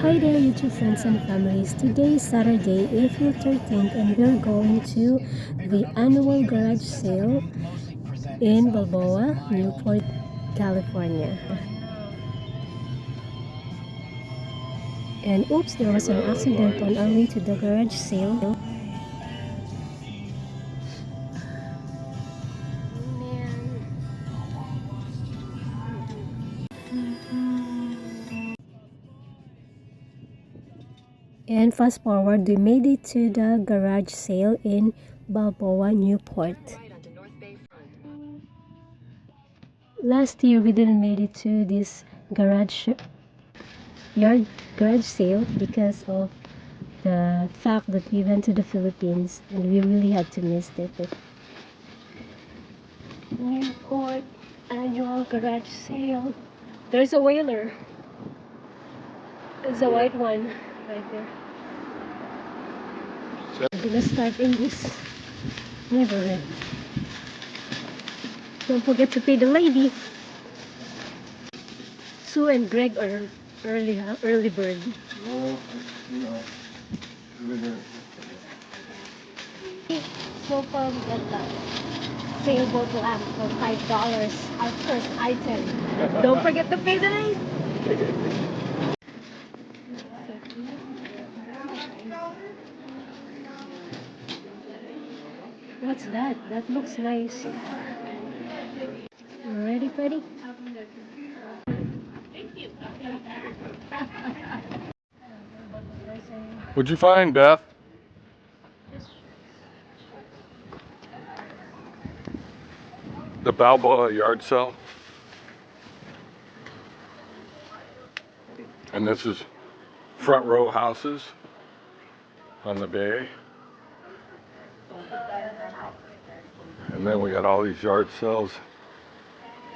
Hi there, YouTube friends and families. Today is Saturday, April 13th, and we're going to the annual garage sale in Balboa, Newport, California. And oops, there was an accident on our way to the garage sale. And fast forward, we made it to the garage sale in Balboa, Newport. Last year, we didn't make it to this yard garage sale because of the fact that we went to the Philippines and we really had to miss it. Newport annual garage sale. There's a whaler. There's a white one right there. I'm gonna start in this neighborhood. Don't forget to pay the lady. Sue and Greg are early bird. So far we got that sailboat lamp for $5. Our first item. Don't forget to pay the lady. What's that? That looks nice. Ready, Freddy? What'd you find, Beth? The Balboa yard sale. And this is front row houses on the bay. And then we got all these yard sales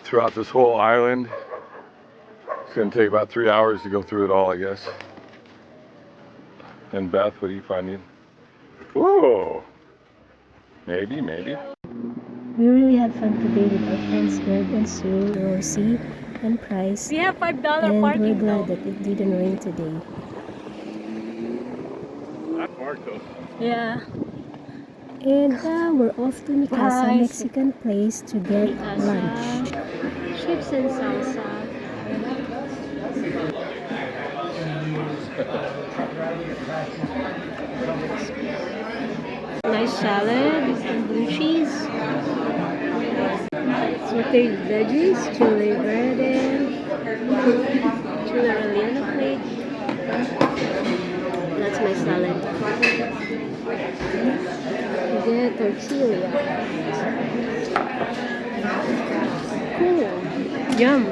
throughout this whole island. It's gonna take about 3 hours to go through it all, I guess. And Beth, what are you finding? Whoa! Maybe. We really had fun today with our friends Greg and Sue, Rosie, and Price. We have $5 And parking we're glad though. that it didn't rain today. That Marco. Yeah. And now we're off to Mikasa Price. Mexican place to get lunch. Chips and salsa. Nice salad and blue cheese. Sauteed veggies, chili verde, chili relleno plate. That's my salad. You get tortilla. Cool. Yum.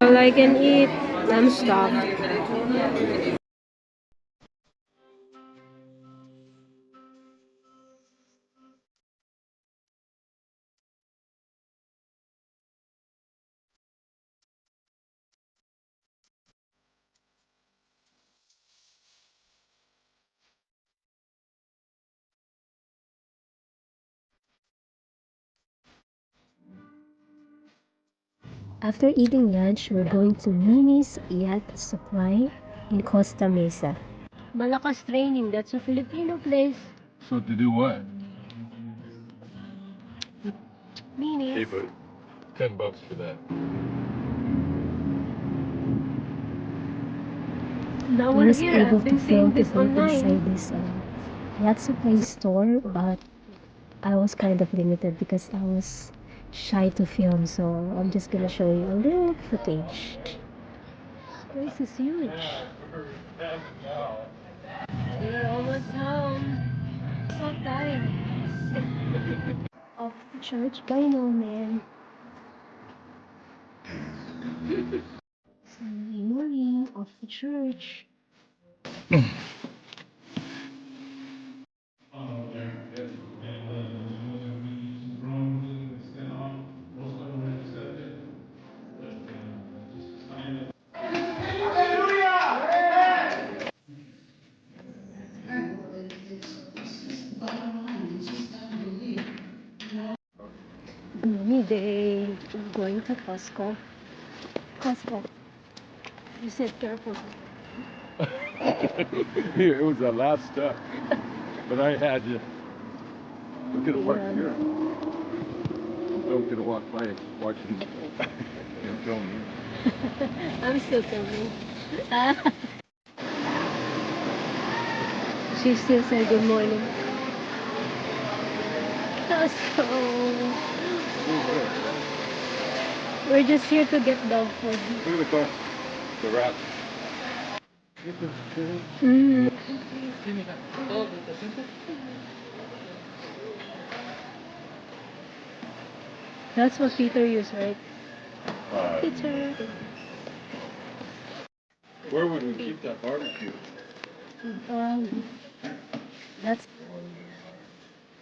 All I can eat, I'm stuffed. After eating lunch, we're going to Mimi's Yacht Supply in Costa Mesa. Malakas Training, that's a Filipino place. So to do what? Mini. Hey, but $10 for that. Now I we're was here. able I've to been seeing film to this go inside online. this yacht supply store, but I was kind of limited because I was shy to film, so I'm just gonna show you a little footage. This is huge. We're almost home. So tired. Off to church. Bye now, man. Sunday morning, off to church. Gloomy day. We're going to Costco. Costco. You said careful. It was the last step. But I had to. Look at it park here. Don't get to walk by watching him film you. I'm still filming. She still said good morning. So, we're just here to get dog food. Look at the car. The rat. Mm. That's what Peter used, right? Peter. Where would we keep that barbecue? That's.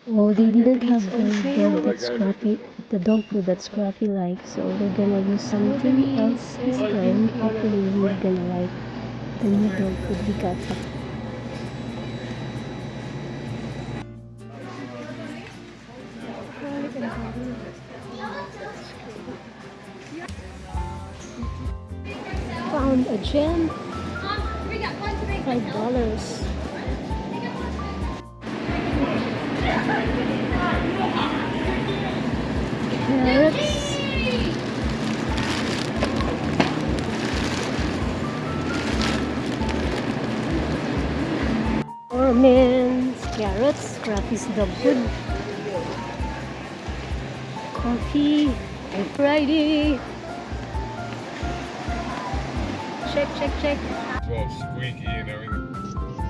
Oh, they didn't have the dog that Scruffy, the dog food that Scruffy likes, so we're gonna use something else this time. Hopefully, we're gonna like the new dog food we got. Found a gem, $5. Carrots. Almonds, carrots, Scruffy's dog food. Coffee, and Friday. Check. It's all squeaky and everything.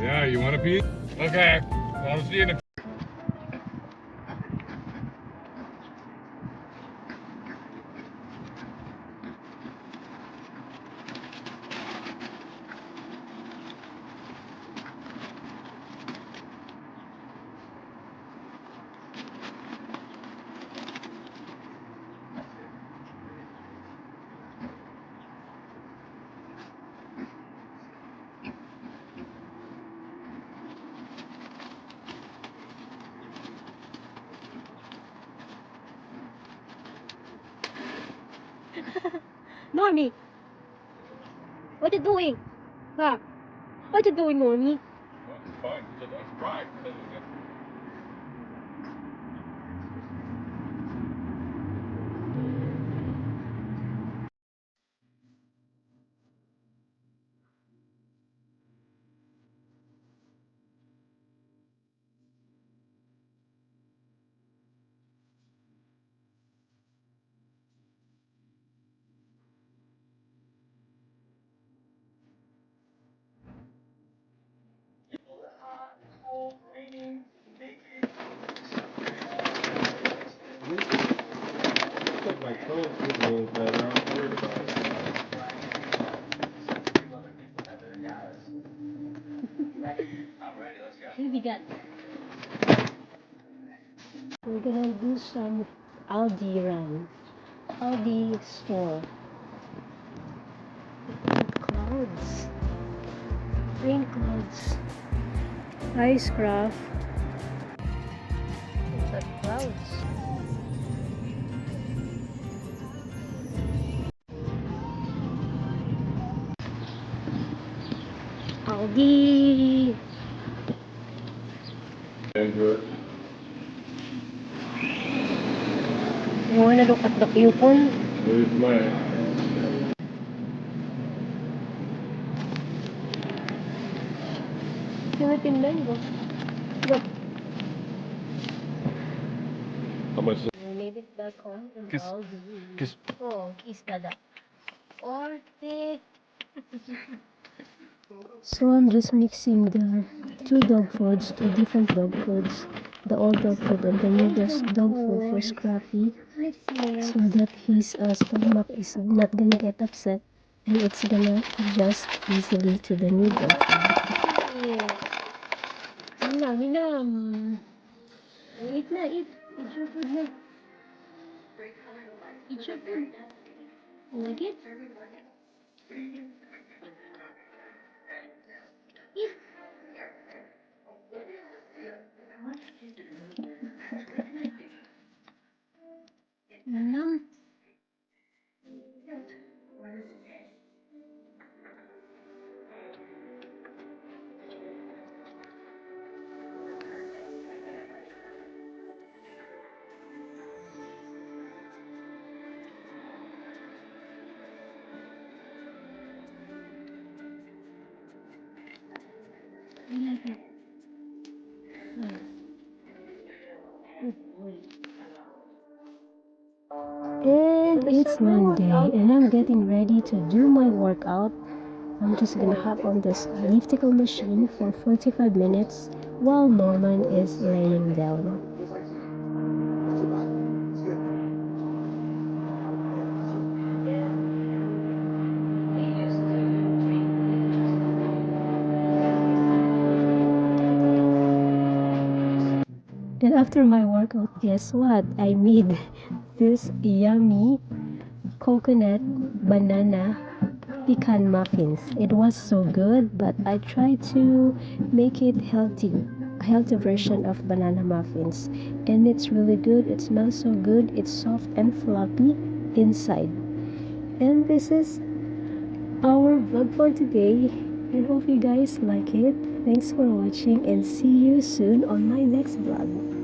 Yeah, you want a piece? Okay. I'll see you in a Normie, what you doing? Huh? What you doing, Normie? It's fine. It's right. My toes get a little better. I'm worried about it. What we got? We're gonna do some Aldi run. Aldi store. Clouds. Rain clouds. Ice craft. It's like clouds. Aldi. And good. You wanna look at the coupon? Where's my... Philippine mango. Look. How much? We made it back home in Kiss- Aldi. kiss- Oh, kiss kada. Orte. So I'm just mixing the two dog foods, two different dog foods, the old dog food and the new dog food for Scruffy, so that his stomach is not gonna get upset and it's gonna adjust easily to the new dog food. Eat na, eat. Eat your food na. Eat your food. Like it? Eat. Nom. And it's Monday, and I'm getting ready to do my workout. I'm just gonna hop on this elliptical machine for 45 minutes while Norman is laying down. And after my workout, guess what? I made this yummy coconut banana pecan muffins. It was so good, but I tried to make it healthy, a healthy version of banana muffins. And it's really good. It smells so good. It's soft and fluffy inside. And this is our vlog for today. I hope you guys like it. Thanks for watching and see you soon on my next vlog.